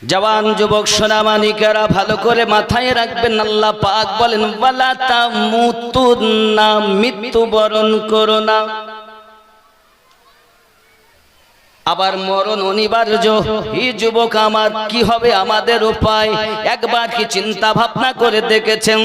জওয়ান যুবক সোনামানিকেরা ভালো করে মাথায় রাখবেন, আল্লাহ পাক বলেন ওয়ালা তামুতুন্না, মৃত্যুবরণ করো না। আবার মরণ অনিবার্য। এই যুবক আমার, কি হবে আমাদের উপায়? একবার কি চিন্তা ভাবনা করে দেখেছেন?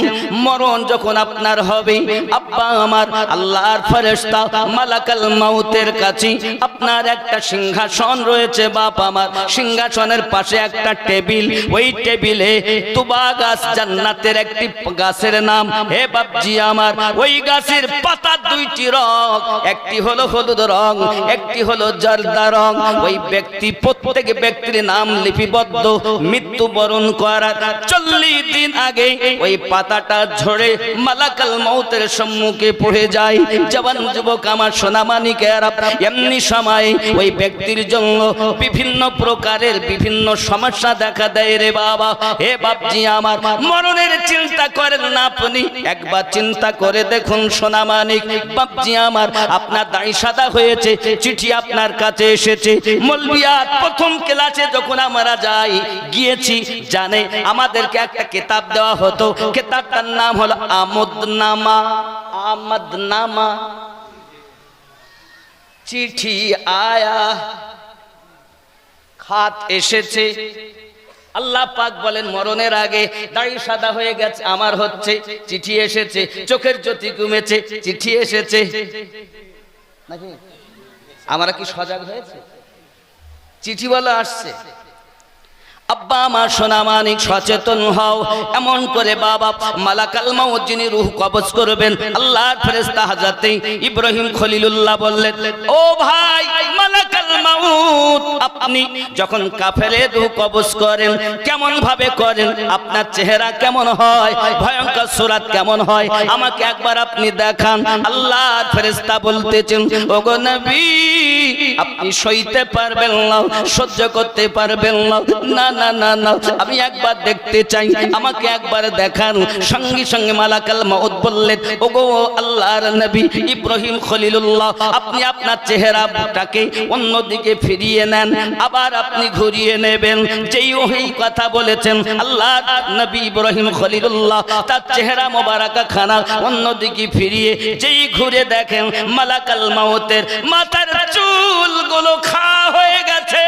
মরণ যখন আপনার হবে, আব্বা আমার, আল্লাহর ফেরেশতা মালাকাল মাউতের কাছে আপনার একটা সিংহাসন রয়েছে বাপ আমার, সিংহাসনের পাশে একটা টেবিল, ওই টেবিলে তুবা গাছ, জান্নাতের একটি গাছের নাম, হে বাপজি আমার, ওই গাছের পাতা দুইটি রং, একটি হলো হলুদ রং, একটি হলো জর্দা রং। ওই ব্যক্তি, প্রত্যেক ব্যক্তির নাম লিপিবদ্ধ। মৃত্যুবরণ করার 40 দিন আগে ওই পাতাটা ঝরে মালাকাল মউতের সম্মুখে পড়ে যায়। জওয়ান যুবক আমার সোনামানিকেরা, এমনি সময় ওই ব্যক্তির জন্য বিভিন্ন প্রকারের বিভিন্ন সমস্যা দেখা দেয় রে বাবা। হে বাপজি আমার, মরণের চিন্তা করেন না আপনি, একবার চিন্তা করে দেখুন সোনামানিক বাপজি আমার, আপনার দাড়ি সাদা হয়েছে, চিঠি আপনার কাছে এসেছে। মলবিয়াত প্রথম ক্লাসে যখন আমরা যাই গিয়েছি, জানে আমাদেরকে একটা কিতাব দেওয়া হতো, কিতাবটার নাম হলো আমদনামা। আমদনামা, চিঠি আয়া, খাত এসেছে। আল্লাহ পাক বলেন মরণের আগে দাড়ি সাদা হয়ে গেছে, আমার হচ্ছে, চিঠি এসেছে, চোখের জ্যোতি কমেছে, চিঠি এসেছে। নাকি আমরা কি সজাগ হয়েছে? চিঠি বলা আসছে। আব্বা আমার সোনামানিক সচেতন হও। এমন করে বাবা মালাকাল মাউত যিনি রূহ কবজ করবেন, আল্লাহর ফেরেশতা হযরত ইব্রাহিম খলিলুল্লাহ বললেন, ও ভাই মালাকাল মাউত, আপনি যখন কাফেরের রূহ কবজ করেন কেমন ভাবে করেন? আপনার চেহারা কেমন হয়? ভয়ঙ্কর সূরত কেমন হয়? আমাকে একবার আপনি দেখান। আল্লাহর ফেরেশতা বলতেছেন, ওগো নবী, আপনি সইতে পারবেন না, সহ্য করতে পারবেন না, না না না না, আমি একবার দেখতে চাই, আমাকে একবার দেখান। সঙ্গে সঙ্গে মালাকাল মাউত বললেন, ওগো আল্লাহর নবী ইব্রাহিম খলিলুল্লাহ, আপনি আপনার চেহারাটাকে অন্যদিকে ফিরিয়ে নেন, আবার আপনি ঘুরিয়ে নেবেন। যেই ওই কথা বলেছেন আল্লাহর নবী ইব্রাহিম খলিলুল্লাহ, তার চেহারা মোবারকা খানা অন্যদিকে ফিরিয়ে যেই ঘুরে দেখেন, মালাকাল মাউতের মাথার চুলগুলো খাড়া হয়ে গেছে,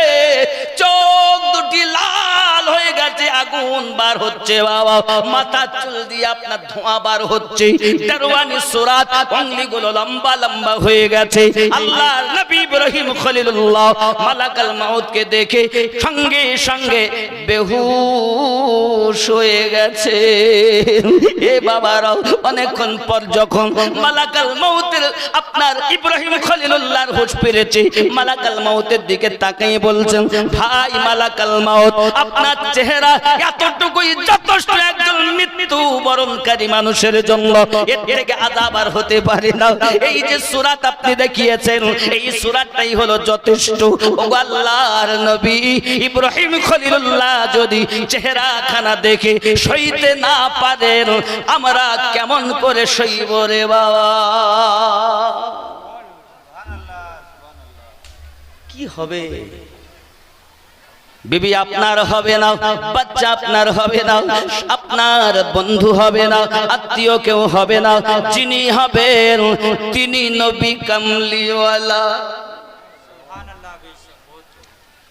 চোখ দুটি লাল হয়ে গেছে, আগুন বার হচ্ছে বাবা, মাথার চুল দিয়ে আপনার ধোঁয়া বার হচ্ছে, দারওয়ানি সুরাত, অঙ্গলিগুলো লম্বা লম্বা হয়ে গেছে। আল্লাহর নবী ইব্রাহিম খলিলুল্লাহ মালাকাল মাউতকে দেখে সঙ্গে সঙ্গে বেহুশ হয়ে গেছে। এ বাবারাও, অনেকক্ষণ পর যখন মালাকাল মাউতের আপনার ইব্রাহিম খলিলুল্লাহর হুঁশ ফিরেছে, মালাকাল মাউতের দিকে তাকিয়ে বলছেন, ভাই মালাকাল মাউত, আপনার চেহারা এতটুকুই যথেষ্ট একজন মৃত্যু বরণকারী মানুষের জন্য, এর থেকে আযাব আর হতে পারে না। এই যে সূরাত আপনি দেখিয়েছেন, এই সূরাতটাই হলো যথেষ্ট। ও আল্লাহর নবী ইব্রাহিম খলিলুল্লাহ যদি চেহারা খানা দেখে সইতে না পারেন, আমরা কেমন করে সইব রে বাবা? কি হবে? বিবি আপনার হবে না, বাচ্চা আপনার হবে না, আপনার বন্ধু হবে না, আত্মীয় কেউ হবে না। যিনি হবেন তিনি নবী কামলিওয়ালা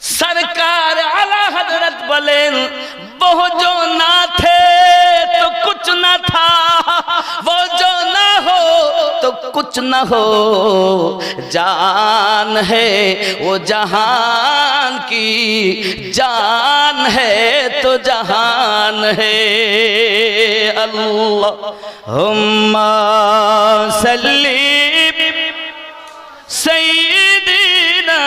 সরকার আলা হযরত বলেন, वो जो ना थे तो कुछ ना था, वो जो ना हो तो कुछ ना हो, जान है वो जहान की जान है तो जहान है। अल्लाहुम्मा सल्ली सय्यिदिना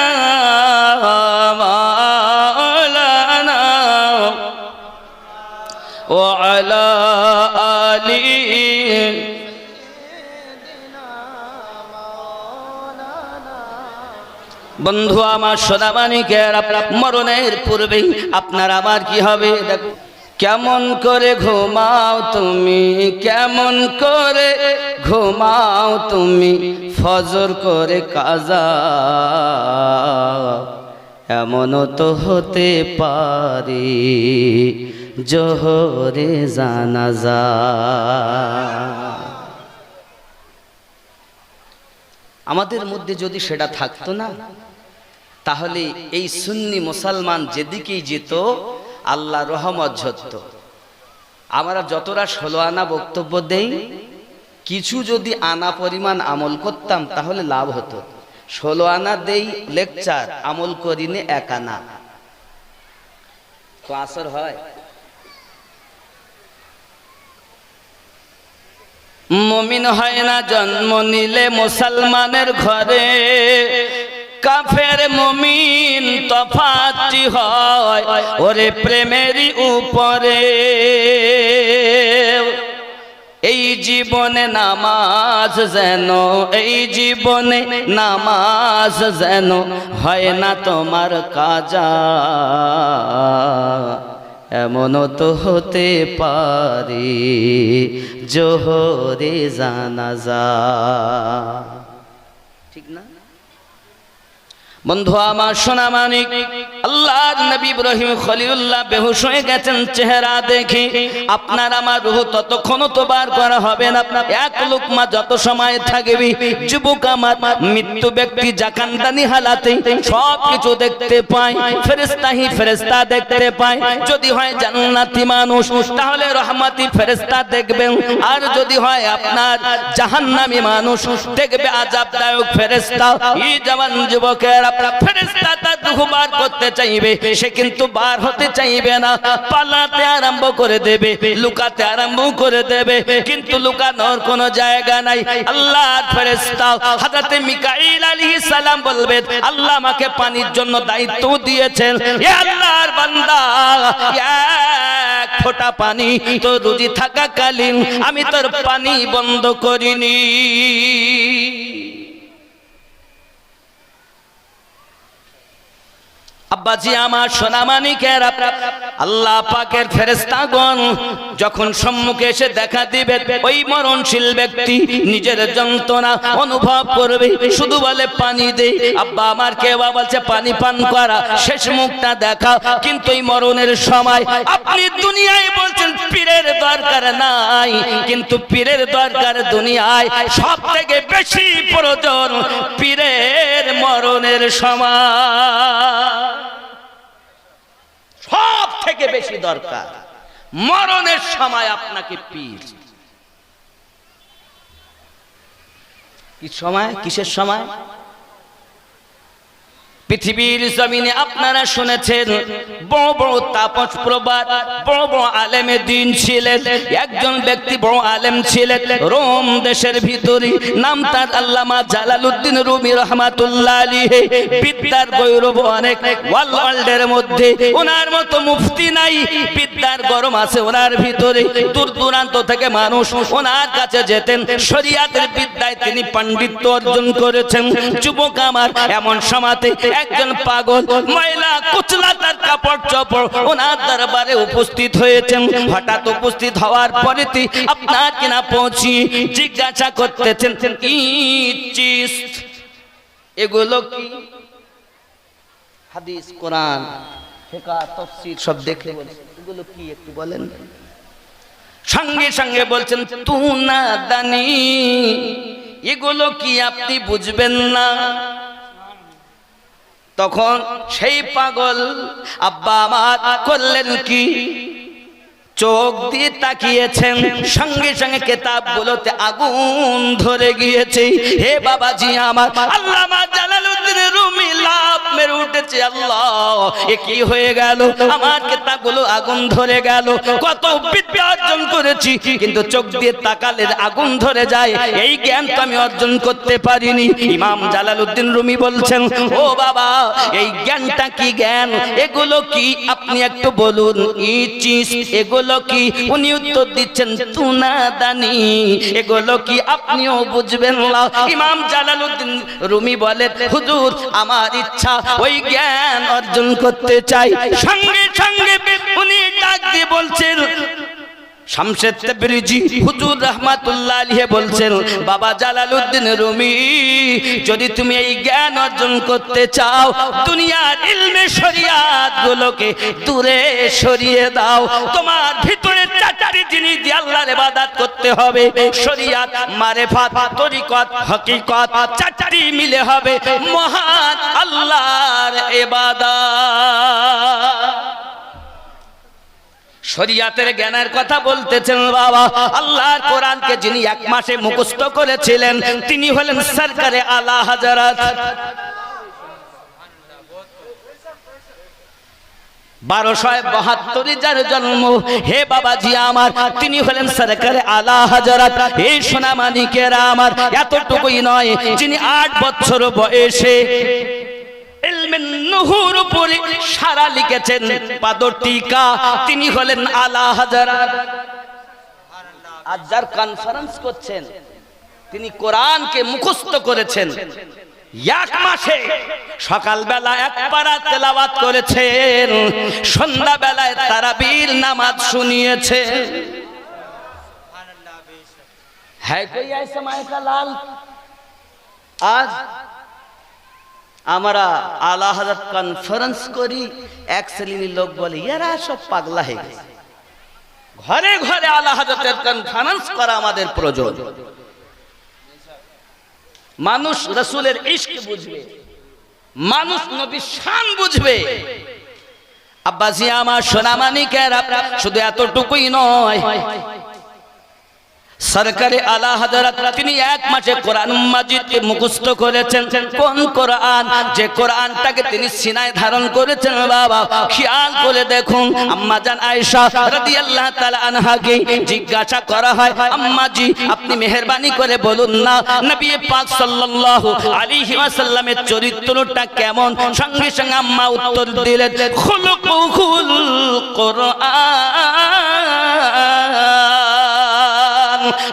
وعلى آله। বন্ধু আমার সোনামানিকেরা, মরণের পূর্বে আপনার আমার কি হবে? দেখো কেমন করে ঘুমাও তুমি, কেমন করে ঘুমাও তুমি, ফজর করে কাজা এমনও তো হতে পারে জোহরে জানাজা। আমাদের মধ্যে যদি সেটা থাকতো না, তাহলে এই সুন্নি মুসলমান যেদিকেই যেত আল্লাহ রহমত ঝরত। আমরা যতটা 16 আনা বক্তব্য দেই, কিছু যদি আনা পরিমাণ আমল করতাম তাহলে লাভ হতো। 16 আনা দেই লেকচার, আমল করিনি 1 আনা, তো আসর হয়। মুমিন হয় না জন্ম নিলে মুসলমানের ঘরে, কাফের মুমিন তফাৎ হয় ওরে প্রেমেরই উপরে। এই জীবনে নামাজ যেন, এই জীবনে নামাজ যেন হয় না তোমার কাজা, এমনও তো হতে পারে জোহরে জানাজা। ঠিক না বন্ধু আমার? সোনা মানিক, আল্লাহর নবী ইব্রাহিম খলিলুল্লাহ বেহুশ হয়ে গেছেন চেহারা দেখে। আপনার আমার রূহ ততক্ষণ তো বার করা হবে না। এক লুকমা যত সময় থাকবে, যুবক আমার মৃত্যু ব্যক্তি জাকান্দানি হালাতে সব কিছু দেখতে পায়, ফেরেশতাহি ফেরেশতা দেখতে পায়। যদি হয় জান্নাতি মানুষ তাহলে রহমতি ফেরেশতা দেখবেন, আর যদি হয় আপনার জাহান্নামী মানুষ দেখবে আযাবদায়ক ফেরেশতা। এই জওয়ান যুবকেরা, ফেরেশতা তার রূহ বার করতে চাইবে, সে কিন্তু বার হতে চাইবে না, পালাতে আরম্ভ করে দেবে, লুকাতে আরম্ভ করে দেবে, কিন্তু লুকানোর কোনো জায়গা নাই। আল্লাহর ফেরেশতা হযরত মিকাঈল আলাইহিস সালাম বলবেন, আল্লাহ আমাকে পানির জন্য দায়িত্ব দিয়েছেন, হে আল্লাহর বান্দা, এক ফোঁটা পানি তো রুজি থাকাকালীন আমি তোর পানি বন্ধ করিনি। আব্বাজি আমার সোনা মানিকেরা, আল্লাহ পাকের ফেরেশতাগণ যখন সম্মুখে এসে দেখা দিবে, ওই মরণশীল ব্যক্তি নিজের যন্ত্রণা অনুভব করবে, শুধু বলে পানি দে। আব্বা আমার কেউ বলছে পানি পান করা, শেষ মুখটা দেখা, কিন্তু এই মরণের সময় আপনি দুনিয়ায় বলছেন পীরের দরকার নাই, কিন্তু পীরের দরকার দুনিয়ায় সব থেকে বেশি প্রয়োজন পীরের মরণের সময়। সব থেকে বেশি দরকার মরণের সময় আপনাকে পীর। কি সময়? কিসের সময়? পৃথিবীর জমিনে আপনারা শুনেছেন বড় বড় তাপস প্রবাদ, বড় বড় আলেমে দ্বীন ছিলেন। একজন ব্যক্তি বড় আলেম ছিলেন রোম দেশের ভিতরে, নাম তার আল্লামা জালালউদ্দিন রুমি রাহমাতুল্লাহ আলাইহি। বিদ্যার গৌরব অনেক, ওয়ার্ল্ডের মধ্যে ওনার মতো মুফতি নাই। বিদ্যার গরম আছে ওনার ভিতরে, দূর দূরান্ত থেকে মানুষ ওনার কাছে যেতেন। শরীয়তের বিদ্যায় তিনি পাণ্ডিত্য অর্জন করেছেন। যুবক আমার, এমন সময়তে একজন পাগল মহিলা কুচলা তার কাপড় চোপড় ওনার দরবারে উপস্থিত হয়েছেন। হঠাৎ উপস্থিত হওয়ার পরে আপনার কিনা পৌঁছি জিজ্ঞাসা করতেছেন, এগুলো কি? হাদিস, কোরআন, ফিকহ, তাফসীর সব দেখে বলছেন এগুলো কি একটু বলেন। সঙ্গে সঙ্গে বলছেন, তু না দানি, এগুলো কি আপনি বুঝবেন না? তখন সেই পাগল আব্বা আমার করলেন কি, চোখ দিয়ে তাকিয়েছেন, সঙ্গে সঙ্গে কিতাবগুলোতে আগুন ধরে গিয়েছে। হে বাবাজি আমার, আল্লামা জালালউদ্দিন রুমি লাফ মেরে উঠেছে, আল্লাহ এ কি হয়ে গেল? আমার কিতাবগুলো আগুন ধরে গেল। কত বিদ্যা অর্জন করেছি, কিন্তু চোখ দিয়ে তাকালে আগুন ধরে যায়, এই জ্ঞান তো আমি অর্জন করতে পারিনি। ইমাম জালালউদ্দিন রুমি বলছেন, ও বাবা, এই জ্ঞানটা কি জ্ঞান? এগুলো কি আপনি একটু বলুন। এগুলো কি? উনি উত্তর দিচ্ছেন, তুনা দানি, এগুলো কি আপনিও বুঝবেন না? ইমাম জালালউদ্দিন রুমি বলেন, হুজুর আমার ইচ্ছা ওই জ্ঞান অর্জন করতে চাই। সঙ্গে সঙ্গে উনি ডাক দিয়ে বলছেন, শামসে তাবরিজি হুজুর রাহমাতুল্লাহ আলাইহি বলছেন, বাবা জালালউদ্দিন রুমি, যদি তুমি এই জ্ঞান অর্জন করতে চাও, দুনিয়ার ইলমে শরিয়াত গুলোকে দূরে সরিয়ে দাও। তোমার ভিতরে চারটি জিনিস দিয়ে আল্লাহর ইবাদত করতে হবে, শরিয়াত, মারিফাত, তরিকত, হকিকত, চারটি মিলে হবে মহান আল্লাহর ইবাদত। শরিয়াতের জ্ঞানের কথা বলতেছেন বাবা। আল্লাহর কোরআনকে যিনি এক মাসে মুখস্থ করেছিলেন তিনি হলেন সরকারে আলা হযরত 1272 যার জন্ম, হে বাবাজি আমার, তিনি হলেন সরকারে আলা হযরত। এই সোনামানিকেরা আমার, এতটুকুই নয়, যিনি 8 বছর বয়সে ইলমে নুহুর উপরে সারা লিখেছেন, পাদটিকা, তিনি হলেন আলা হযরত। আজ যার কনফারেন্স করছেন তিনি কোরআনকে মুখস্থ করেছেন, এক মাসে সকালবেলা এক পারা তেলাওয়াত করেছেন, সন্ধ্যাবেলায় তারাবির নামাজ শুনিয়েছেন। হ্যাঁ, কই আইসা মাইকা লাল। আজ আমরা আলা হযরত কনফারেন্স করি, এক শ্রেণীর লোক বলে এরা সব পাগলা হয়ে গেছে। ঘরে ঘরে আলা হযরতের কনফারেন্স করা আমাদের প্রয়োজন। মানুষ রাসূলের ইশক বুঝবে, মানুষ নবীর শান বুঝবে। আব্বাজি আমার, সোনামানিকেরা, শুধু এতটুকুই নয়, সরকারে আলা হযরত তিনি এক মাসে কোরআন মাজিদকে মুখস্থ করেছেন। কোন কোরআন? যে কোরআনটাকে তিনি সিনায় ধারণ করেছেন বাবা। খেয়াল করে দেখুন, আম্মা জান আয়েশা রাদিয়াল্লাহু তাআলা আনহাকে জিজ্ঞাসা করা হয়, আম্মা জি আপনি মেহেরবানি করে বলুন না নবী পাক সাল্লাল্লাহু আলাইহি ওয়াসাল্লামের চরিত্রটা কেমন? সঙ্গে সঙ্গে আম্মা উত্তর দিলেন, খুলুকুল কোরআন।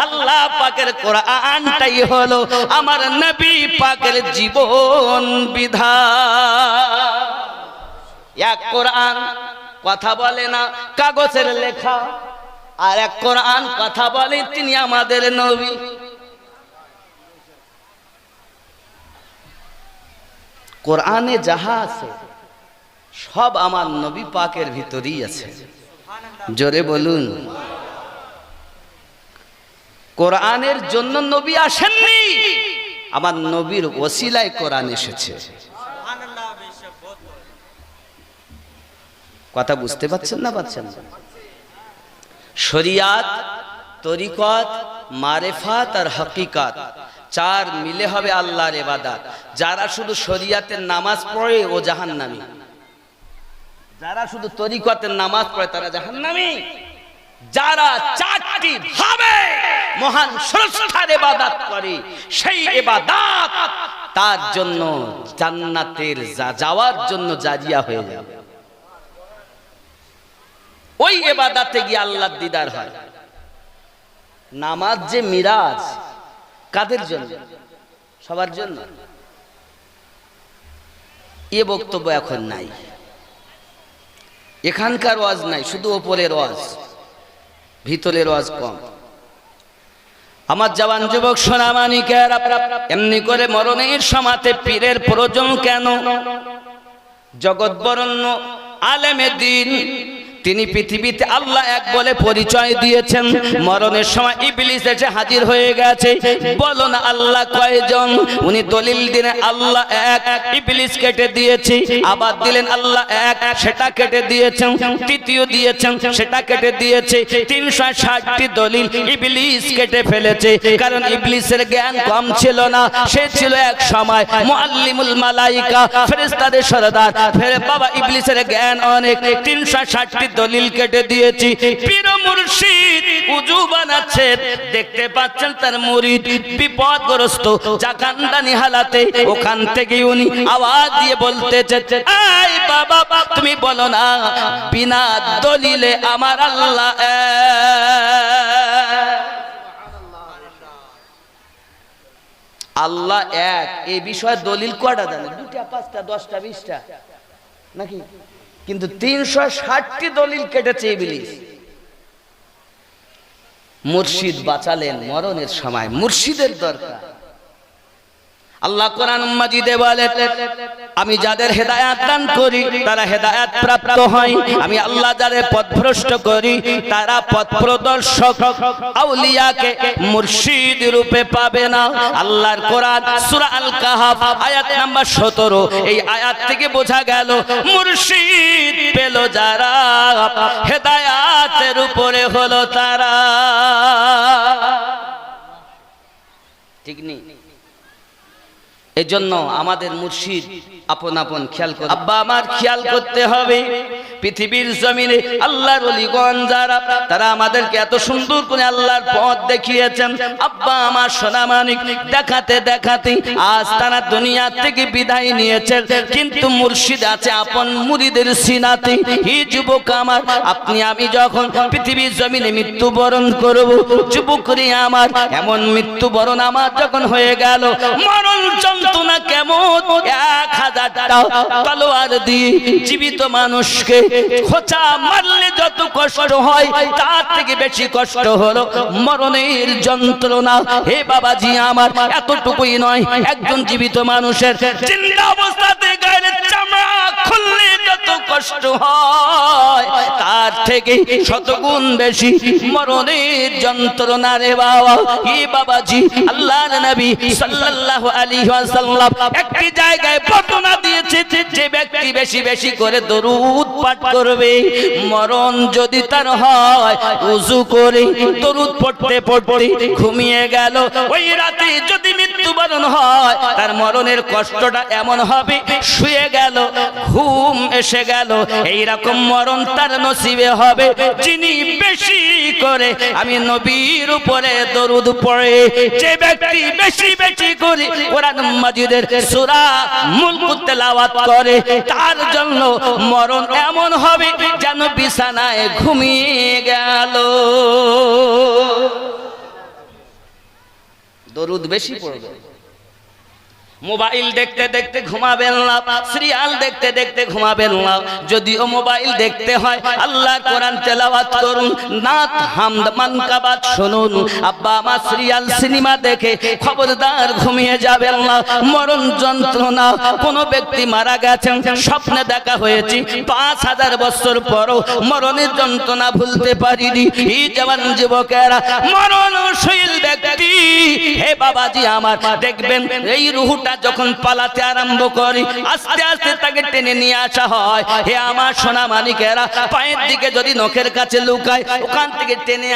আল্লাহ পাকের কোরআনটাই হলো আমার নবী পাকের জীবন বিধান। এক কোরআন কথা বলে না, কাগজের লেখা, আর এক কোরআন কথা বলে, তিনি আমাদের নবী। কোরআনে যাহা আছে সব আমার নবী পাকের ভিতরেই আছে। জোরে বলুন। কোরআনের জন্য নবী আসেননি, আমার নবীর ওসিলায় কোরআন এসেছে। কথা বুঝতে পারছেন না পাচ্ছেন? শরিয়াত, তরিকত, মারিফাত আর হকিকত, চার মিলে হবে আল্লাহর ইবাদত। যারা শুধু শরিয়াতের নামাজ পড়ে ও জাহান্নামী, যারা শুধু তরিকতের নামাজ পড়ে তারা জাহান্নামী। যারা চারটি ভাবে মহান স্রষ্টার ইবাদত করে, সেই ইবাদত তার জন্য জান্নাতের যাওয়ার জন্য জারিয়া হয়ে যাবে। ওই ইবাদতে গিয়ে আল্লাহর দিদার হয়। নামাজ যে মিরাজ, কাদের জন্য? সবার জন্য। এ বক্তব্য এখন নাই, এখানকার ওয়াজ নাই, শুধু ওপরের ওয়াজ, ভিতরের ওয়াজ কম। আমার জওয়ান যুবক সোনামানিকেরা, এমনি করে মরণের সমাতে পীরের প্রয়োজন কেন? জগৎ বরণ্য আলেমে দ্বীন, তিনি পৃথিবীতে আল্লাহ এক বলে পরিচয় দিয়েছেন। মরণের সময় ইবলিস এসে হাজির হয়ে গেছে। বলো না আল্লাহ কয়জন? উনি দলিল দিলেন আল্লাহ এক, ইবলিস কেটে দিয়েছে। আবার দিলেন আল্লাহ এক, সেটা কেটে দিয়েছেন। তৃতীয় দিয়েছেন, সেটা কেটে দিয়েছে। 360টি দলিল ইবলিস কেটে ফেলেছে। কারণ ইবলিসের জ্ঞান কম ছিল না, সে ছিল এক সময় মুআল্লিমুল মালাইকা, ফেরেশতাদের সরদার। ফের বাবা ইবলিসের জ্ঞান অনেক, 360টি দলিল কেটে দিয়েছি। পীর মুর্শিদ উজু বানাচ্ছেন, দেখতে পাচ্ছেন তার মুরিদ বিপদগ্রস্ত জাকান্দানি হালাতে। ওখান থেকে উনি আওয়াজ দিয়ে বলতেছে, এই বাবা তুমি বলো না বিনা দলিলে আমার আল্লাহ আল্লাহ এক। এই বিষয়ে দলিল কয়টা জানেন? 2টা, 5টা, 10টা, 20টা নাকি? কিন্তু 360টি দলিল কেটেছে ইবলিস। মুর্শিদ বাঁচালেন মরণের সময়। মুর্শিদের দরকার। আল্লাহ কোরআন মাজিদে বলে, আমি যাদের হেদায়েত দান করি তারা হেদায়েত প্রাপ্ত হয়, আমি আল্লাহ যাদের পথভ্রষ্ট করি তারা পথ প্রদর্শক। আউলিয়াকে মুর্শিদ রূপে পাবে না। আল্লাহর কোরআন সূরা আল কাহাফ আয়াত নাম্বার 17। এই আয়াত থেকে বোঝা গেল মুর্শিদ পেল যারা হেদায়েতের উপরে হলো তারা। ঠিক নেই? এই জন্য আমাদের মুর্শিদ আপন আপন খেয়াল করে, আব্বা আমার খেয়াল করতে হবে। পৃথিবীর জমিনে আল্লাহর ওলিগণ যারা, তারা আমাদেরকে এত সুন্দর করে আল্লাহর পথ দেখিয়েছেন। আব্বা আমার সোনা মানিক দেখাতে দেখাতে আজ তারা দুনিয়া থেকে বিদায় নিয়েছেন, কিন্তু মুর্শিদ আছে আপন মুরিদের সিনাতে। হি যুবক আমার, আপনি আমি যখন পৃথিবীর জমিনে মৃত্যুবরণ করব, যুবক রে আমার, এমন মৃত্যুবরণ আমার যখন হয়ে গেল, মরণ যন্ত্রণা কেমন, 1000টা তলোয়ার দিয়ে জীবিত মানুষকে খোঁচা মারলে যত কষ্ট হয়, তার থেকে বেশি কষ্ট হলো মরণের যন্ত্রণা। হে বাবাজি আমার, এতটুকুই নয়, একজন জীবিত মানুষের জিন্দা অবস্থাতে গায়ের চামড়া খুললে যত কষ্ট হয়, তার থেকে শতগুণ বেশি মরণের যন্ত্রণা রে বাবা। হে বাবাজি, আল্লাহর নবী সাল্লাল্লাহু আলাইহি ওয়াসাল্লাম একটি জায়গায় বর্ণনা দিয়েছে, যে ব্যক্তি বেশি বেশি করে দরুদ পাঠ করবে, মরণ যদি তার হয়, ওযু করে দরুদ পড়তে পড়তে ঘুমিয়ে গেল, ওই রাতে যদি মৃত্যুবরণ হয়, তার মরণের কষ্টটা এমন হবে, শুয়ে গেল ঘুম এসে গেল, এই রকম মরণ তার নসিবে হবে যিনি বেশি করে আমি নবীর উপরে দরুদ পড়ে। যে ব্যক্তি বেশি বেশি করে কোরআন মাজিদের সূরা মুলক তেলাওয়াত করে, তার জন্য মরণ এমন হবে যেন বিছানায় ঘুমিয়ে গেল। দরুদ বেশি পড়বে। মোবাইল দেখতে দেখতে ঘুমাবেন না, সিরিয়াল দেখতে দেখতে ঘুমাবেন না। যদিও মোবাইল দেখতে হয়, আল্লাহর কোরআন তেলাওয়াত করুন, নাত হামদ মানকাবাত শুনুন। আব্বা আমার সিরিয়াল সিনেমা দেখে খবরদার ঘুমিয়ে যাবেন না। মরণ যন্ত্রণা, কোন ব্যক্তি মারা গেছেন, স্বপ্নে দেখা হয়েছে, 5000 বছর পরও মরণের যন্ত্রণা ভুলতে পারিনি। এই জওয়ান যুবকেরা, মরণশীল ব্যক্তি, হে বাবাজি আমার, দেখবেন এই রূহটা যখন পালাতে আরম্ভ করে, আস্তে আস্তে তাকে টেনে নিয়ে আসা হয়। হে আমার সোনা মানিকেরা, পায়ের দিকে যদি নখের কাছে লুকায়, ওখান থেকে টেনে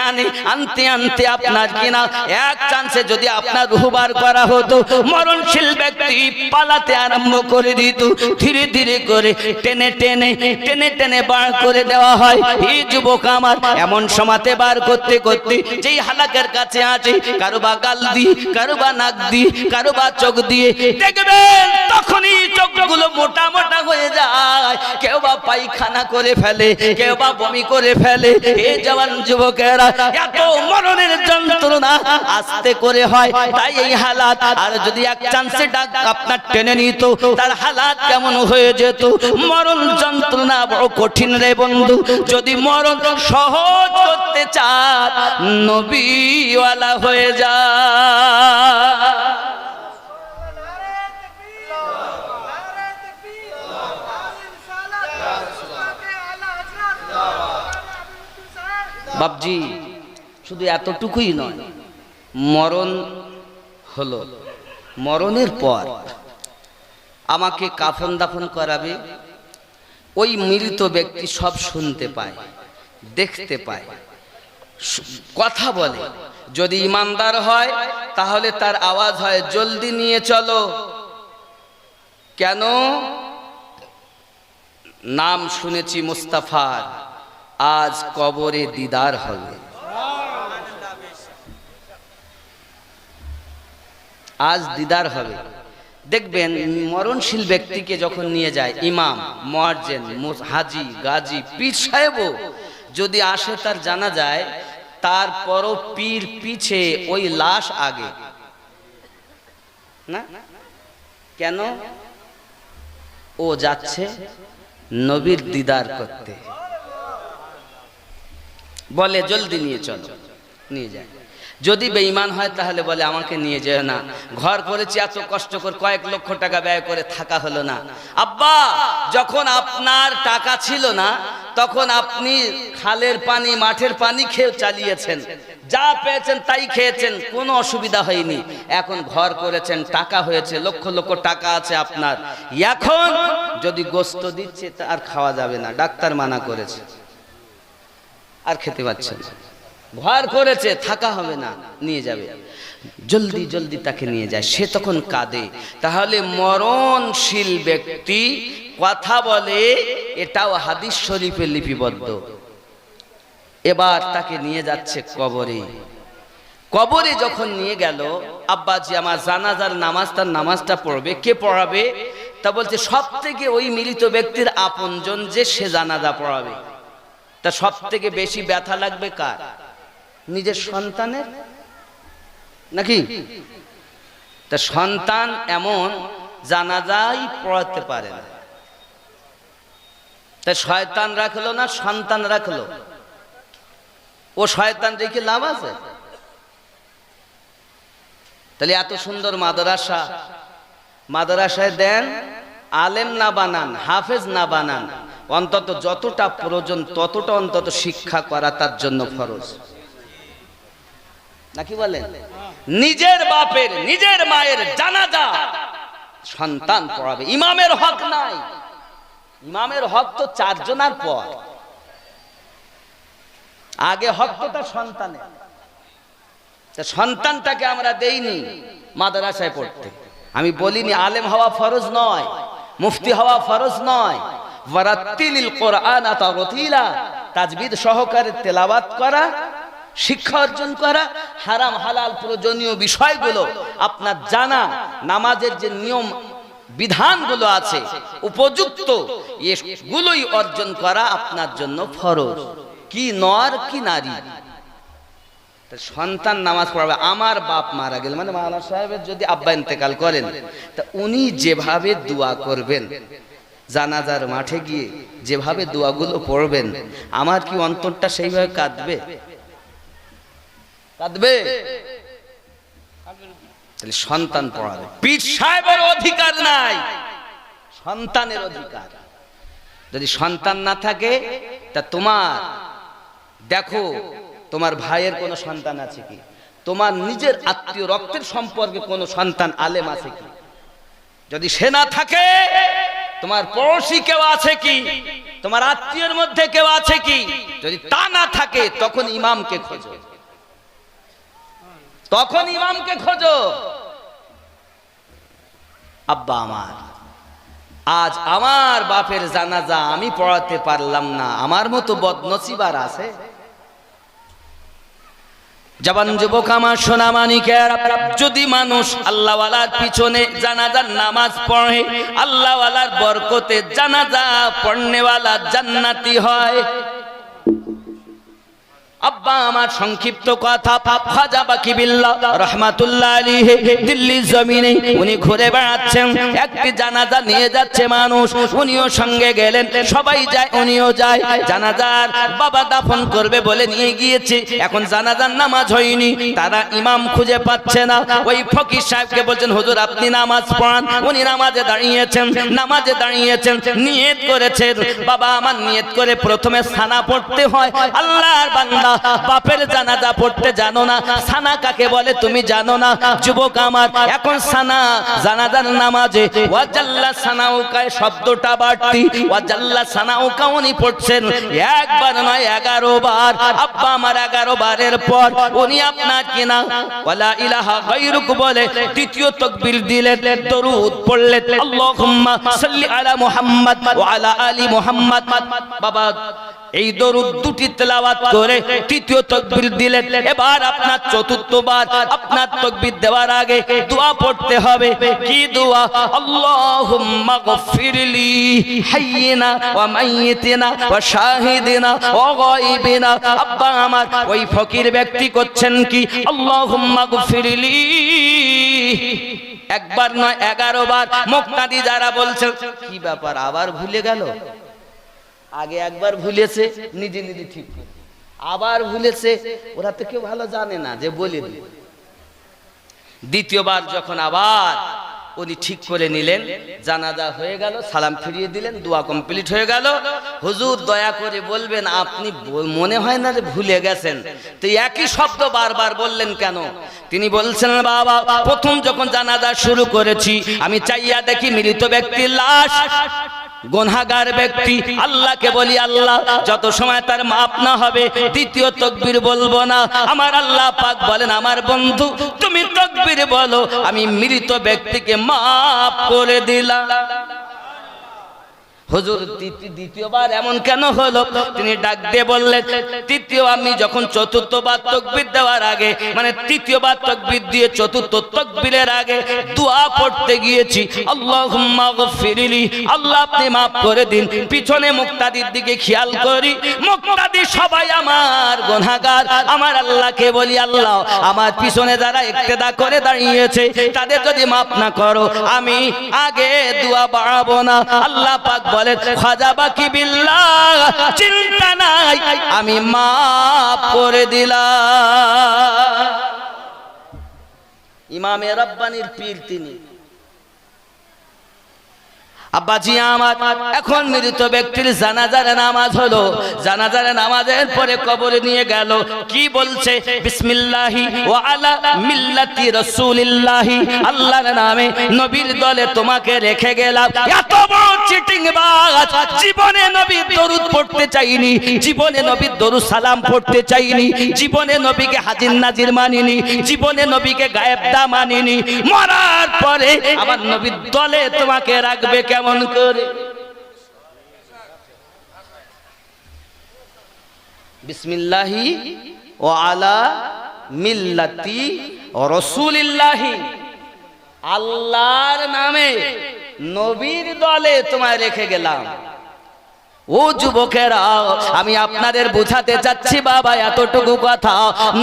আনতে আনতে আপনার কিনা এক চান্সে যদি আপনার রূহ বার করা হতো, মরণশীল ব্যক্তি পালাতে আরম্ভ করে দিত। ধীরে ধীরে করে টেনে টেনে টেনে টেনে বার করে দেওয়া হয়। এই যুবক আমার, এমন সমাতে বার করতে করতে যেই হালাকের কাছে আছে, কারোবা গাল দিয়ে, কারোবা নাক দিয়ে, কারোবা চোখ দিয়ে, দেখবেন তখনই চোখগুলো মোটা মোটা হয়ে যায়, কেউ বা পায়খানা করে ফেলে, কেউ বা বমি করে ফেলে। এই জওয়ান যুবকেরা, এত মরণের যন্ত্রণা আস্তে করে হয়, তাই এই হালাত। আর যদি এক চান্সে ডাক আপনার টেনে নিত, তার হালাত কেমন হয়ে যেত। মরণ যন্ত্রণা বড় কঠিন রে বন্ধু। যদি মরণ সহজ করতে চান, নবীওয়ালা হয়ে যায়। বাপজি, শুধু এতটুকুই নয়, মরণ হলো, মরণের পর আমাকে কাফন দাফন করাবে। ওই মৃত ব্যক্তি সব শুনতে পায়, দেখতে পায়, কথা বলে। যদি ইমানদার হয় তাহলে তার আওয়াজ হয়, জলদি নিয়ে চলো। কেন? নাম শুনেছি মুস্তাফার, আজ কবরে দিদার হবে। আজ দিদার হবে। দেখবেন মরণশীল ব্যক্তিকে যখন নিয়ে যায় ইমাম, মুয়াজ্জিন, হাজি, গাজী, পীর সাহেবও যদি আসে, তার জানা যায়, তারপরও পীর পিছে, ওই লাশ আগে না। কেন? ও যাচ্ছে নবীর দিদার করতে, বলে জলদি নিয়ে চলো। নিয়ে যায়। যদি বেঈমান হয় তাহলে বলে আমাকে নিয়ে যেও না, ঘর করেছি এত কষ্ট করে কয়েক লক্ষ টাকা ব্যয় করে থাকা হলো না। আব্বা যখন আপনার টাকা ছিল না তখন আপনি খালের পানি মাঠের পানি খেয়ে চালিয়েছেন, যা পেয়েছেন তাই খেয়েছেন, কোনো অসুবিধা হয়নি। এখন ঘর করেছেন, টাকা হয়েছে, লক্ষ লক্ষ টাকা আছে আপনার, এখন যদি গোস্ত দিচ্ছে তা আর খাওয়া যাবে না, ডাক্তার মানা করেছে, আর খেতে পাচ্ছেন। ঘর করেছে, থাকা হবে না, নিয়ে যাবে, জলদি জলদি তাকে নিয়ে যায়। সে তখন কাঁদে। তাহলে মরণশীল ব্যক্তি কথা বলে, এটাও হাদিস শরীফে লিপিবদ্ধ। এবার তাকে নিয়ে যাচ্ছে কবরে। কবরে যখন নিয়ে গেল, আব্বাজি আমার জানাজার নামাজ, তার নামাজটা পড়বে, কে পড়াবে? তা বলছে সব থেকে ওই মৃত ব্যক্তির আপনজন যে, সে জানাজা পড়াবে। তা সব থেকে বেশি ব্যথা লাগবে কার? নিজের সন্তানের নাকি? তা সন্তান এমন জানাজাই পড়াতে পারে না, তা শয়তান রাখলো না সন্তান রাখলো? ও শয়তান রেখে লাভ আছে? তাহলে এত সুন্দর মাদ্রাসা, মাদ্রাসায় দেন, আলেম না বানান, হাফেজ না বানান, অন্তত যতটা প্রয়োজন ততটা অন্তত শিক্ষা করা তার জন্য ফরজ, নাকি বলেন? নিজের বাপের নিজের মায়ের জানাজা সন্তান পড়াবে, ইমামের হক নাই। ইমামের হক তো চারজনের পর, আগে হক তো তার সন্তানের। সন্তানটাকে আমরা দেইনি মাদ্রাসায় পড়তে। আমি বলিনি আলেম হওয়া ফরজ নয়, মুফতি হওয়া ফরজ নয়, ওয়ারাত্তিলিল কুরআনা তারতিলা, তাজবিদ সহকারে তেলাওয়াত করা, শিক্ষা অর্জন করা, হারাম হালাল প্রয়োজনীয় বিষয়গুলো আপনার জানা, নামাজের যে নিয়ম বিধানগুলো আছে উপযুক্ত, এগুলোই অর্জন করা আপনার জন্য ফরজ। কি নর কি নারী, সন্তান নামাজ পড়াবে। আমার বাপ মারা গেল, মানে মাওলানা সাহেবের যদি আব্বা ইন্তেকাল করেন, তা উনি যেভাবে দোয়া করবেন, জানাজার মাঠে গিয়ে যেভাবে দোয়াগুলো পড়বেন, আমার কি অন্তরটা সেইভাবে কাঁদবে? কাঁদবে? তাহলে সন্তান পড়াবে। পীর সাহেবের অধিকার নাই, সন্তানের অধিকার। যদি সন্তান না থাকে, তা তোমার দেখো তোমার ভাইয়ের কোনো সন্তান আছে কি, তোমার নিজের আত্মীয় রক্তের সম্পর্কে কোনো সন্তান আলেম আছে কি, যদি সে না থাকে তোমার পড়োশি কেউ আছে কি, তোমার আত্মীয়ের মধ্যে কেউ আছে কি, যদি তা না থাকে তখন ইমামকে খোঁজো, তখন ইমামকে খোঁজো। আব্বা আমার, আজ আমার বাপের জানাজা আমি পড়াতে পারলাম না, আমার মতো বদনসিব আর আছে? জবান যুবক আমার সোনা মানিকের, যদি মানুষ আল্লাহওয়ালার পিছনে জানাজার নামাজ পড়ে, আল্লাহওয়ালার বরকতে জানাজা পড়নেওয়ালা জান্নাতি হয়। আব্বা আমার সংক্ষিপ্ত কথা, খাজা বাকি বিল্লাহ রাহমাতুল্লাহ আলাইহি দিল্লির জমিনে উনি ঘুরে বেড়াচ্ছেন, একটি জানাজা নিয়ে যাচ্ছে মানুষ, উনিও সঙ্গে গেলেন, সবাই যায় উনিও যায়। জানাজার বাবা দাফন করবে বলে নিয়ে গিয়েছে, এখন জানাজার নামাজ হয়নি, তারা ইমাম খুঁজে পাচ্ছে না। ওই ফকির সাহেবকে বলছেন হুজুর আপনি নামাজ পড়ান। উনি নামাজে দাঁড়িয়েছেন, নিয়ত করেছেন, বাবা আমার নিয়ত করে প্রথমে সানা পড়তে হয়। আল্লাহর বান্দা, বাপের জানাজা পড়তে জানো না, সানা কাকে বলে তুমি জানো না? যুবক আমার, এখন সানা জানাজার নামাজে ওয়াজাল্লা সানাউকা শব্দটা বাড়তি, ওয়াজাল্লা সানাউকা উনি পড়ছেন একবার নয় 11 বার। আব্বা আমার 11 বারের পর উনি আপনার কিনা ওয়ালা ইলাহা গায়রুক বলে দ্বিতীয় তাকবীর দিলেন, দরুদ পড়লেন, আল্লাহুম্মা সাল্লি আলা মুহাম্মদ ওয়া আলা আলি মুহাম্মদ। বাবা এই দরুদ দুটি তেলাওয়াত করে তৃতীয় তাকবীর দিলেন। এবার আপনার চতুর্থবার, আপনার তাকবীর দেওয়ার আগে দোয়া পড়তে হবে। কি দোয়া? আল্লাহুম্মা গফিরলি হাইয়িনা ওয়া মাইয়িতিনা ওয়া শাহিদিনা ওয়া গায়বিনা। আব্বা আমার ওই ফকির ব্যক্তি করছেন কি? আল্লাহুম্মা গফিরলি, একবার নয় 11 বার। মুক্তাদি যারা বলছেন কি ব্যাপার আবার ভুলে গেল, আগে একবার ভুলেছে, নিজে নিজে ঠিক করে আবার ভুলেছে, ওরা তো কেউ ভালো জানে না যে বলে দিল। দ্বিতীয়বার যখন আবার উনি ঠিক করে নিলেন, জানাজা হয়ে গেল, সালাম ফিরিয়ে দিলেন, দোয়া কমপ্লিট হয়ে গেল। হুজুর দয়া করে বলবেন আপনি মনে হয় না যে ভুলে গেছেন, তো একই শব্দ বারবার বললেন কেন? তিনি বলছেন বাবা, প্রথম যখন জানাজা শুরু করেছি আমি চাইয়া দেখি মৃত ব্যক্তির লাশ, গুনাহগার ব্যক্তি। আল্লাহকে বলি আল্লাহ যত সময় তার মাপ না হবে দ্বিতীয় তাকবীর বলবো না। আমার আল্লাহ পাক বলেন আমার বন্ধু তুমি তাকবীর বলো, আমি মৃত ব্যক্তিকে মাপ করে দিলাম। হুজুর দ্বিতীয়বার এমন কেন হলো? তিনি ডাক দিয়ে বললেন, তৃতীয় আমি যখন চতুর্থবার তাকবীর দেওয়ার আগে, মানে তৃতীয়বার তাকবীর দিয়ে চতুর্থ তাকবীরের আগে দোয়া পড়তে গিয়েছি, আল্লাহুম্মা গফিরলি, আল্লাহ আপনি মাফ করে দিন। পিছনে মুক্তাদির দিকে খেয়াল করি, মুক্তাদি সবাই আমার গুনাহগার। আমার আল্লাহকে বলি আল্লাহ আমার পিছনে যারা ইক্তেদা করে দাঁড়িয়েছে তাদের যদি মাফ না করো আমি আগে দোয়া বাড়াবো না। আল্লাহ পাক বলেন খাজা বাকি বিল্লাহ, চিন্তা নাই আমি মাফ করে দিলাম। ইমামে রব্বানির পীর তিনি। আব্বাজি আমার, এখন মৃত ব্যক্তির জানাজার নামাজ হলো, জানাজার নামাজের পরে কবরে নিয়ে গেল, কি বলছে? বিসমিল্লাহি ওয়া আলা মিল্লাতি রাসূলিল্লাহি, আল্লাহর নামে নবীর দলে তোমাকে রেখে গেলাম। এত বড় চিটিং বাজ, জীবনে নবীর দরুদ পড়তে চাইনি, জীবনে নবীর দরুদ সালাম পড়তে চাইনি, জীবনে নবীকে হাজির নাজির মানিনি, জীবনে নবীকে গায়েব দা মানিনি। মরার পরে আমার নবীর দলে তোমাকে রাখবে কেমন করে? বিসমিল্লাহি ওয়া আলা মিল্লাতি রাসূলিল্লাহি, আল্লাহর নামে নবীর দলে তোমায় রেখে গেলাম। ও যুবকেরা, আমি আপনাদের বোঝাতে চাচ্ছি বাবা এতটুকু কথা,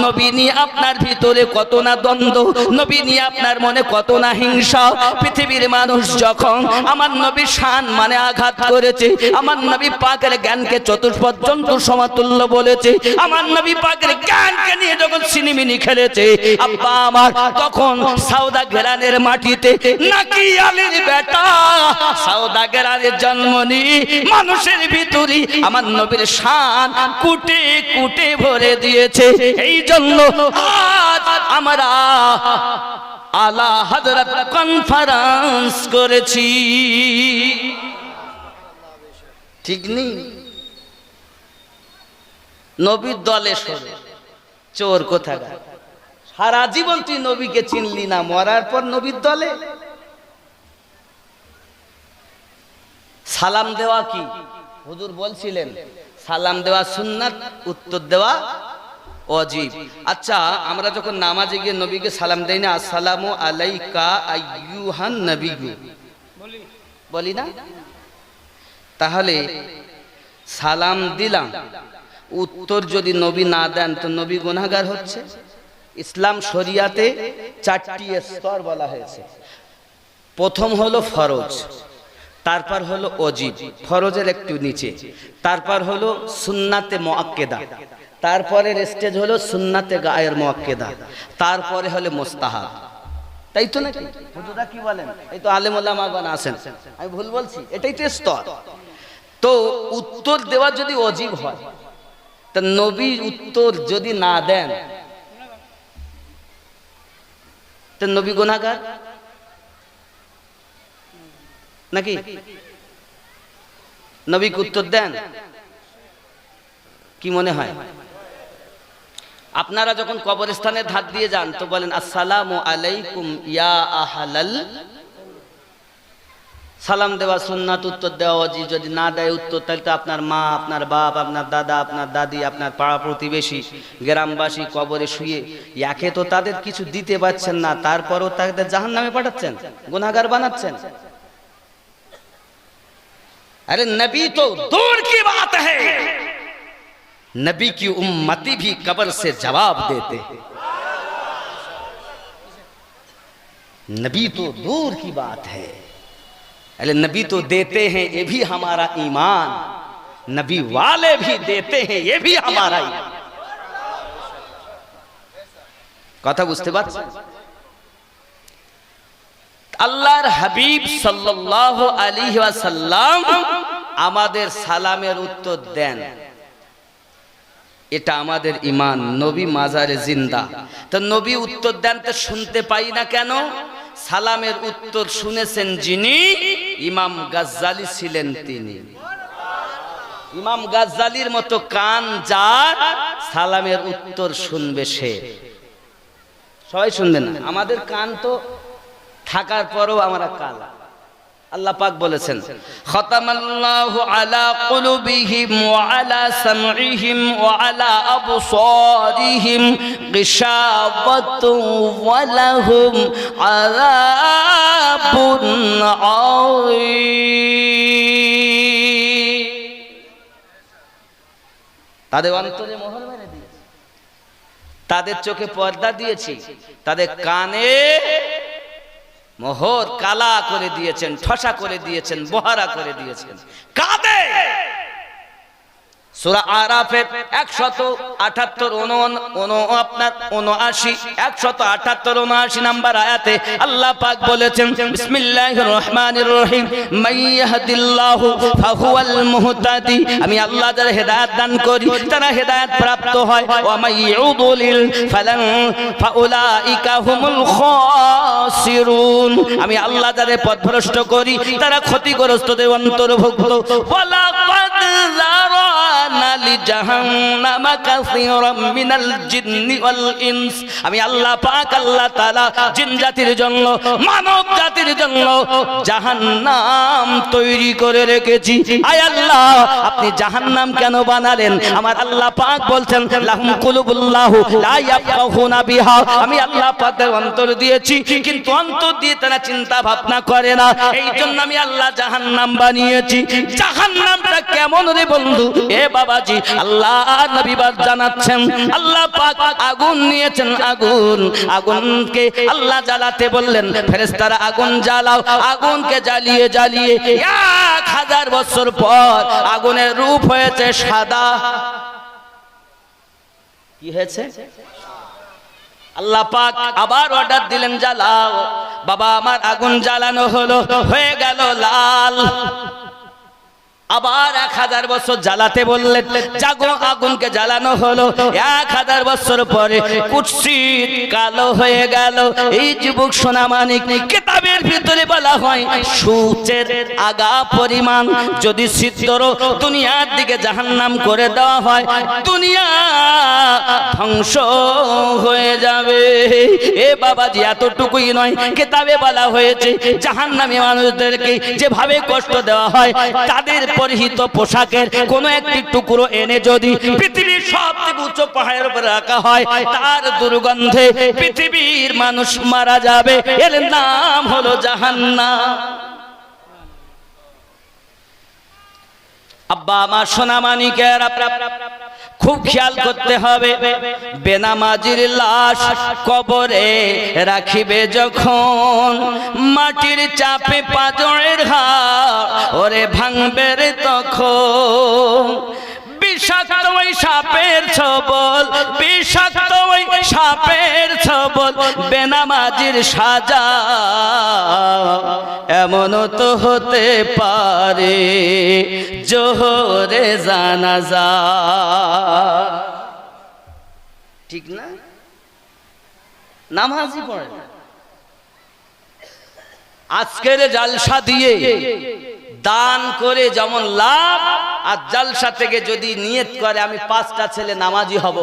নবী নিয়ে আপনার ভিতরে কত না দ্বন্দ্ব, নবী নিয়ে আপনার মনে কত না হিংসা। পৃথিবীর মানুষ যখন আমার নবীর শান মানে আঘাত করেছে, আমার নবী পাকের জ্ঞানকে চতুষ্পদ জন্তুর সমতুল্য বলেছে, আমার নবী পাকের জ্ঞানকে নিয়ে যখন সিনিমিনি খেলেছে আব্বা আমার, তখন সাউদা গেরানের মাটিতে নাকি আলীর বেটা সাউদা গেরানের জন্ম নিয়ে মানুষের ভিতরে আমার নবীর শান কুটে কুটে ভরে দিয়েছে। এই জন্য আজ আমরা আলা হযরত কনফারেন্স করেছি, ঠিক নেই? নবীর দলে সরে চোর কোথাকার, সারা জীবন তুই নবীকে চিনলি না, মরার পর নবীর দলে। সালাম দেওয়া কি হুজুর বলছিলেন, সালাম দেওয়া সুন্নাত, উত্তর দেওয়া ওয়াজিব। আচ্ছা আমরা যখন নামাজে গিয়ে নবীকে সালাম দেই না, আসসালামু আলাইকা আইয়ুহান নবিয়্যু বলি না? তাহলে সালাম দিলাম, উত্তর যদি নবী না দেন তো নবী গুনাহগার হচ্ছে। ইসলাম শরিয়াতে 4টি স্তর বলা হয়েছে। প্রথম হলো ফরজ, তারপর হলো ওয়াজিব, ফরজের একটু নিচে, তারপর হলো সুন্নাতে মুআক্কেদা, তারপরের স্টেজ হলো সুন্নাতে গায়ের মুআক্কেদা, তারপরে হলো মুস্তাহাব। তাই তো নাকি হুজুরা কি বলেন? এই তো আলেম ওলামাগণ আছেন, আমি ভুল বলছি? এটাই তো স্তর। তো উত্তর দেওয়া যদি ওয়াজিব হয়, তা নবী উত্তর যদি না দেন তো নবী গুনাহগার নাকি? নবীকে উত্তর দেন? কি মনে হয়? আপনারা যখন কবরস্থানের ধার দিয়ে যান তো বলেন আসসালামু আলাইকুম ইয়া আহলাল, সালাম দেওয়া সুন্নাত, উত্তর দেওয়া ওয়াজিব। যদি না দেয় উত্তর তাহলে তো আপনার মা, আপনার বাপ, আপনার দাদা, আপনার দাদি, আপনার পাড়া প্রতিবেশী, গ্রামবাসী কবরে শুয়ে একে তো তাদের কিছু দিতে পারছেন না, তারপরও তাদের জাহান্নামে পাঠাচ্ছেন, গুনাহগার বানাচ্ছেন। अरे नबी तो दूर की बात है, नबी की उम्मती भी कब्र से जवाब देते हैं। नबी तो दूर की बात है, अरे नबी तो देते हैं ये भी हमारा ईमान, नबी वाले भी देते हैं ये भी हमारा ईमान। কথা বুঝতে পারছেন? আল্লাহর হাবিব সাল্লাল্লাহু আলাইহি ওয়াসাল্লাম আমাদের সালামের উত্তর দেন, এটা আমাদের ঈমান। নবী মাজারে জিন্দা, তো নবী উত্তর দেন, তো শুনতে পাই না কেন? সালামের উত্তর শুনেছেন যিনি, ইমাম গাজ্জালী ছিলেন তিনি। ইমাম গাজ্জালীর মতো কান যার, সালামের উত্তর শুনবে সে। সবাই শুনবেন না, আমাদের কান তো থাকার পরেও আমরা কালা। আল্লাহ পাক বলেছেন, খতামাল্লাহু আলা কুলুবিহিম ওয়া আলা সামঈহিম ওয়া আলা আবসারিহিম গিশাওয়াতুন ওয়া লাহুম আযাবুন আযীম। তাদের অন্তরে মোহর মেরে দিয়েছি, তাদের চোখে পর্দা দিয়েছি, তাদের কানে মোহর কালা করে দিয়েছেন, ঠসা করে দিয়েছেন, বহারা করে দিয়েছেন। কাঁদে সূরা আরাফের 178 নাম্বার আয়াতে আল্লাহ পাক বলেছেন, বিসমিল্লাহির রহমানির রহিম, মাইয়াহদিল্লাহু ফাহুয়াল মুহতাদি। আমি আল্লাহ যারা হেদায়েত দান করি তারা হেদায়েত প্রাপ্ত হয়, ওয়া মাইয়ুদলিল ফালান ফাউলাইকা হুমুল খাসিরুন। আমি আল্লাহ যারা পথভ্রষ্ট করি তারা ক্ষতিগ্রস্তদের অন্তর্ভুক্ত। ওয়ালা কাদ জাহান্নামা কাসীরাম মিনাল জিন্নি ওয়াল ইনস। আমি আল্লাহ পাক আল্লাহ তাআলা জিন জাতির জন্য, মানব জাতির জন্য জাহান্নাম তৈরি করে রেখেছি। আয় আল্লাহ, আপনি জাহান্নাম কেন বানালেন? আমার আল্লাহ পাক বলছেন, লাহুম কুলুবুল্লাহু লা ইয়াফকাহুনা বিহা। আমি আল্লাহ পাকের অন্তর দিয়েছি, কিন্তু অন্তর দিয়ে তারা চিন্তা ভাবনা করে না, এই জন্য আমি আল্লাহ জাহান্নাম বানিয়েছি। জাহান্নামটা কেমন রে বন্ধু? এ বাবাজি, আল্লাহ নবী বাদ জানাচ্ছেন, আল্লাহ পাক আগুন নিয়েছেন, আগুনকে আল্লাহ জ্বালাতে বললেন, ফেরেশতারা আগুন জ্বালাও। আগুনকে জ্বালিয়ে জ্বালিয়ে 1000 বছর পর আগুনের রূপ হয়েছে সাদা। কি হয়েছে? আল্লাহ পাক আবার অর্ডার দিলেন, জ্বালাও। বাবা আমার আগুন জ্বালানো হলো, হয়ে গেল লাল। আবার 1000 বছর জ্বালাতে বললেন, জাগো। আগুনকে জ্বালানো হলো, 1000 বছর পরে কুৎসিত কালো হয়ে গেল। এই যুবক সোনামানিক, কিতাবের ভিতরে বলা হয় সূচের আগা পরিমাণ যদি ছিদ্র দুনিয়ার দিকে জাহান্নাম করে দেওয়া হয়, দুনিয়া ধ্বংস হয়ে যাবে। এ বাবাজি, এতটুকুই নয়, কিতাবে বলা হয়েছে জাহান্নামী মানুষদেরকে যেভাবে কষ্ট দেওয়া হয়, তাদের পরিহিত পোশাকের কোন একটি টুকরো এনে যদি পৃথিবীর সবথেকে উচ্চ পাহাড়ের উপর রাখা হয়, তার দুর্গন্ধে পৃথিবীর মানুষ মারা যাবে। এর নাম হলো জাহান্নাম। আব্বা আমার সোনামানিকেরা, খুব খেয়াল করতে হবে, বেনামাজির লাশ কবরে রাখিবে যখন, মাটির চাপে পাঁজরের হাড় ওরে ভাঙবে রে তখন। বিষাক্ত ওই সাপের ছবল, বিষাক্ত ওই সাপের ছবল, বেনামাজির সাজা এমনও তো হতে পারে জোহরে জানাজা। ঠিক না? নামাজি পড়ে আজকের জালসা দিয়ে দান করে যেমন লাভ, আর জালসা থেকে যদি নিয়ত করে আমি 5টা ছেলে নামাজি হব,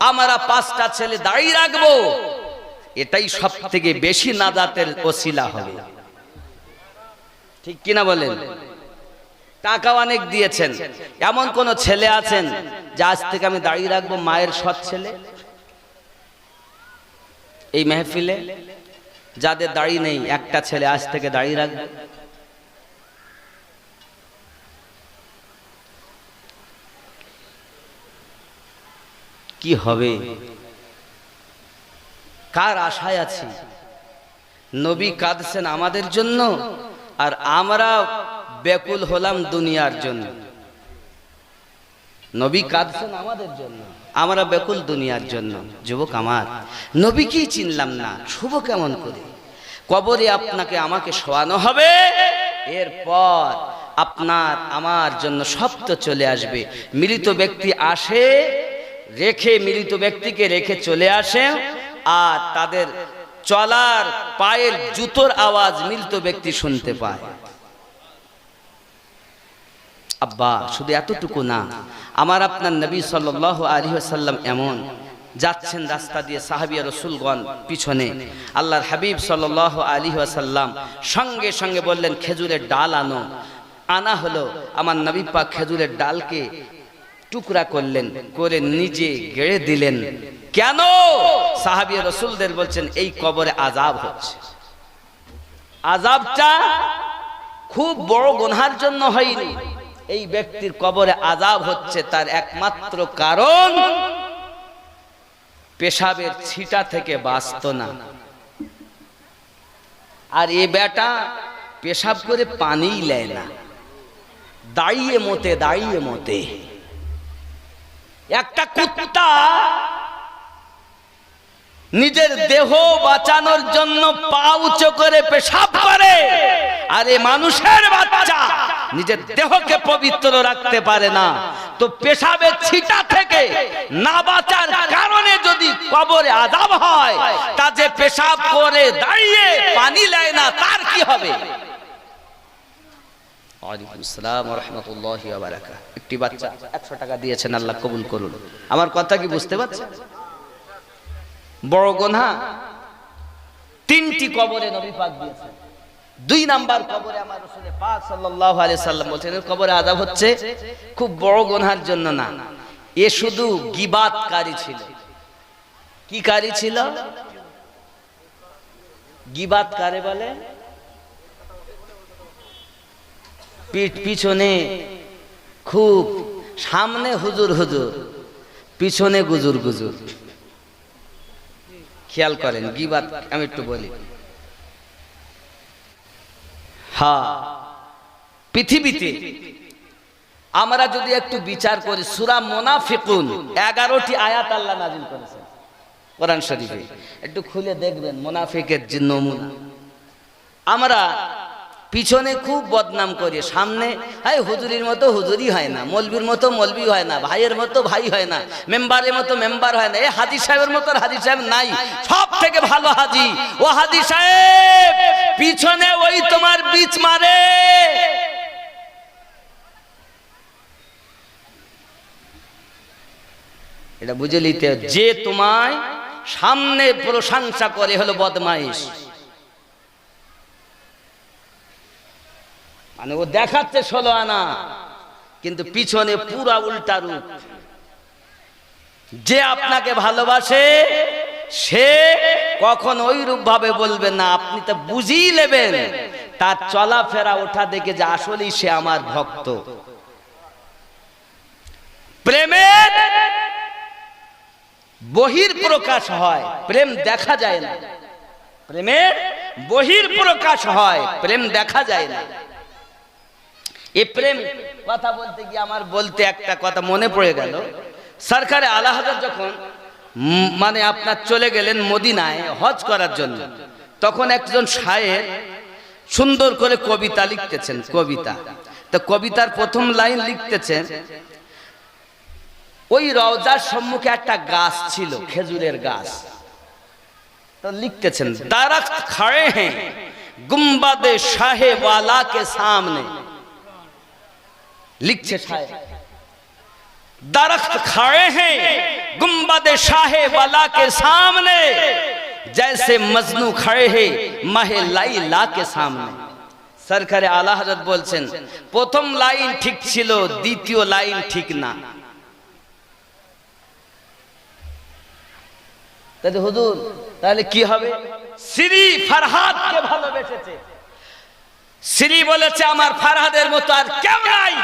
আমরা 5টা ছেলে দাঁড়িয়ে রাখবো, এটাই সব থেকে বেশি নাজাতের ওসিলা হবে। ঠিক কিনা বলেন? টাকা অনেক দিয়েছেন, এমন কোন ছেলে আছেন যে আজ থেকে আমি দাঁড়িয়ে রাখবো মায়ের সৎ ছেলে? এই মেহফিলে যাদের দাঁড়িয়ে নেই, একটা ছেলে আজ থেকে দাঁড়িয়ে রাখবে। কি হবে? কার আশায় আছি? নবী কাঁদছেন আমাদের জন্য, আর আমরা ব্যাকুল হলাম দুনিয়ার জন্য। নবী কাঁদছেন আমাদের জন্য, আমরা বেকুল দুনিয়ার জন্য। যুবক আমার, নবীকেই চিনলাম না, শুভ কেমন করে? কবরে আপনাকে আমাকে শোয়ানো হবে, এরপর আপনার আমার জন্য সব তো চলে আসবে। মৃত ব্যক্তি আসে, রেখে মৃত ব্যক্তিকে রেখে চলে আসে, আর তাদের চলার পায়ের জুতোর আওয়াজ মৃত ব্যক্তি শুনতে পায়। আব্বা, শুধু এতটুকু না, আমার আপনার নবী সাল্লাল্লাহু আলাইহি ওয়াসাল্লাম এমন যাচ্ছেন রাস্তা দিয়ে, সাহাবিয়া রাসূলগণ পিছনে, আল্লাহর হাবিব সাল্লাল্লাহু আলাইহি ওয়াসাল্লাম সঙ্গে সঙ্গে বললেন, খেজুরের ডাল আনো। আনা হলো, আমার নবী পাক খেজুরের ডালকে টুকরা করলেন, করে নিজে গেড়ে দিলেন। কেন? সাহাবিয়া রাসূলদের বলছেন, এই কবরে আযাব হচ্ছে। আযাবটা খুব বড় গুনাহের জন্য হয়নি, এই ব্যক্তির কবরে আযাব হচ্ছে তার একমাত্র কারণ পেশাবের ছিটা থেকে বাঁচত না। আর এ বেটা পেশাব করে পানিই নেয় না, দাঁড়িয়ে মতে দাঁড়িয়ে মতে। একটা কুত্তা নিজের দেহ বাঁচানোর জন্য পা উঁচু করে পেশাব করে, আর এ মানুষের বাচ্চা নিজের দেহকে পবিত্র রাখতে পারে না। তো পেশাবের ছিটা থেকে না বাঁচার কারণে যদি কবরে আযাব হয়, তা যে পেশাব করে দাঁড়িয়ে পানি নেয় না, তার কি হবে? ওয়ালাইকুম আসসালাম ওয়া রাহমাতুল্লাহি ওয়া বারাকাতুহু। একটি বাচ্চা 100 টাকা দিয়েছেন, আল্লাহ কবুল করুন। আমার কথা কি বুঝতে পারছেন? বড় গুনাহ। 3টি কবরে নবী পাক দিয়েছেন। 2 নাম্বার কবরে আমার রাসূল পাক সাল্লাল্লাহু আলাইহি সাল্লাম বলেছেন, কবরে আযাব হচ্ছে খুব বড় গুনাহের জন্য না, এ শুধু গীবাতকারী ছিল। কি কারী ছিল? গীবাত কারে বলে? পিঠ পিছনে খুব, সামনে হুজুর হুজুর, পিছনে গুজুর গুজুর। খেয়াল করেন, গীবাত আমি একটু বলি। হ্যাঁ, পৃথিবীতে আমরা যদি একটু বিচার করি, সূরা মুনাফিকুন 11টি আয়াত আল্লাহ নাযিল করেছেন কোরআন শরীফে, একটু খুলে দেখবেন মুনাফিকের যে নমুনা। আমরা পিছনে খুব বদনাম করি, সামনে হ্যাঁ হুজুরির মতো হুজুরি হয় না, মৌলবীর মতো মৌলবী হয় না, ভাইয়ের মতো ভাই হয় না, মেম্বারের মতো মেম্বার হয় না, এই হাজী সাহেবের মতো হাজী সাহেব নাই, সব থেকে ভালো হাজী ও হাজী সাহেব। পিছনে ওই তোমার বিচ মারে। এটা বুঝে নিতে, যে তোমায় সামনে প্রশংসা করে হলো বদমাইশ। মানে ও দেখাচ্ছে 16 আনা, কিন্তু পিছনে পুরা উল্টা রূপ। যে আপনাকে ভালোবাসে সে কখন ওই রূপ ভাবে বলবে না, আপনি তো বুঝিয়ে নেবেন তার চলাফেরা ওঠা দেখে যে আসলেই সে আমার ভক্ত। প্রেমের বহির প্রকাশ হয়, প্রেম দেখা যায় না। প্রেমের বহির প্রকাশ হয়, প্রেম দেখা যায় না। এই প্রেম কথা বলতে গিয়ে আমার বলতে একটা কথা মনে পড়ে গেল। সরকারে আলা হযরত যখন মানে আপনার চলে গেলেন মদিনায় হজ করার জন্য, তখন একজন শায়ের সুন্দর করে কবিতা লিখতেছেন। কবিতা, তো কবিতার প্রথম লাইন লিখতেছেন, ওই রওজার সম্মুখে একটা গাছ ছিল, খেজুরের গাছ। তো লিখতেছেন, দারख्त खड़े हैं गुंबद शाहे वाला के सामने। लिखছে शायर, दरख्त खड़े हैं गुंबद शाहे वाला के सामने, जैसे मजनू खड़े हैं माहे लाइला के सामने। সরকারে আলা হযরত বলছেন, প্রথম লাইন ঠিক ছিল, দ্বিতীয় লাইন ঠিক না। তাহলে হুজুর, তাহলে কি হবে? শ্রী ফরহাদকে ভালোবেসেছে। শ্রী বলেছে আমার ফরহাদের মতো আর কেউ নাই।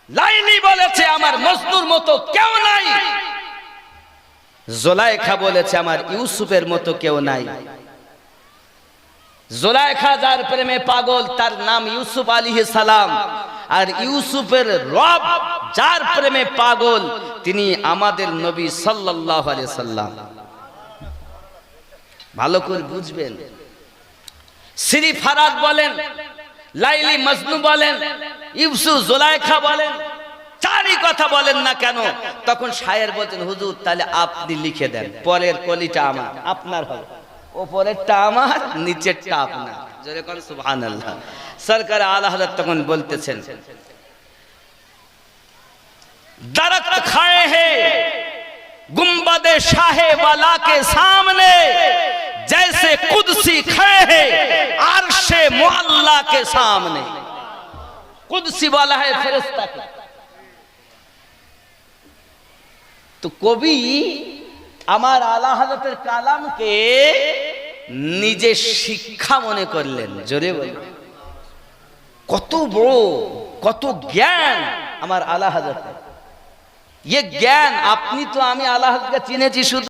লাইলি বলেছে আমার মজনুর মতো কেউ নাই। জুলাইখা বলেছে আমার ইউসুফের মতো কেউ নাই। জুলাইখা যার প্রেমে পাগল, তার নাম ইউসুফ আলাইহিস সালাম। আর ইউসুফের রব যার প্রেমে পাগল তিনি আমাদের নবী সাল্লাল্লাহু আলাইহি সাল্লাম। ভালো করে বুঝবেন। শ্রী ফারাদ বলেন, লাইলি মজনু বলেন, ইউসুফ জুলাইখা বলেন, চারই কথা বলেন না কেন, তখন শায়ের বলতেন হুজুর তাহলে আপনি লিখে দেন, পরের কলিটা আমার, আপনার হবে, উপরেরটা আমার, নিচেরটা আপনার। জোরে কোন সুবহানাল্লাহ। সরকার আলা হযরত তখন বলতেছেন, दरख्त खाए हैं गुंबदे शाहे वाला के सामने, जैसे कुदसी खड़े हैं अर्शे मुअल्ला के सामने। कुदसी वाला है फरिश्ता का। तो कवि আমার আলা হযরতের কালামকে নিজে শিক্ষা মনে করলেন। জোরে বলেন, কত বড়, কত জ্ঞান আমার আলা হযরতের। ये ज्ञान अपनी तो आमी आला हज़रत का चिनेছি শুধু